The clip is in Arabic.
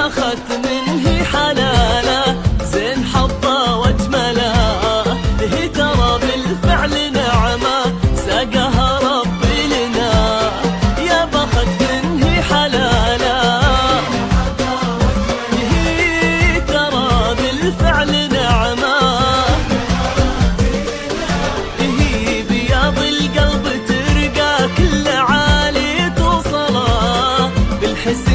بخت منه حلاله زين حظه واجمله هي ترى بالفعل نعمه ساقها ربي لنا يا بخت منه حلاله هي ترى بالفعل نعمه هي بياض القلب ترقى كل عالي توصله بالحس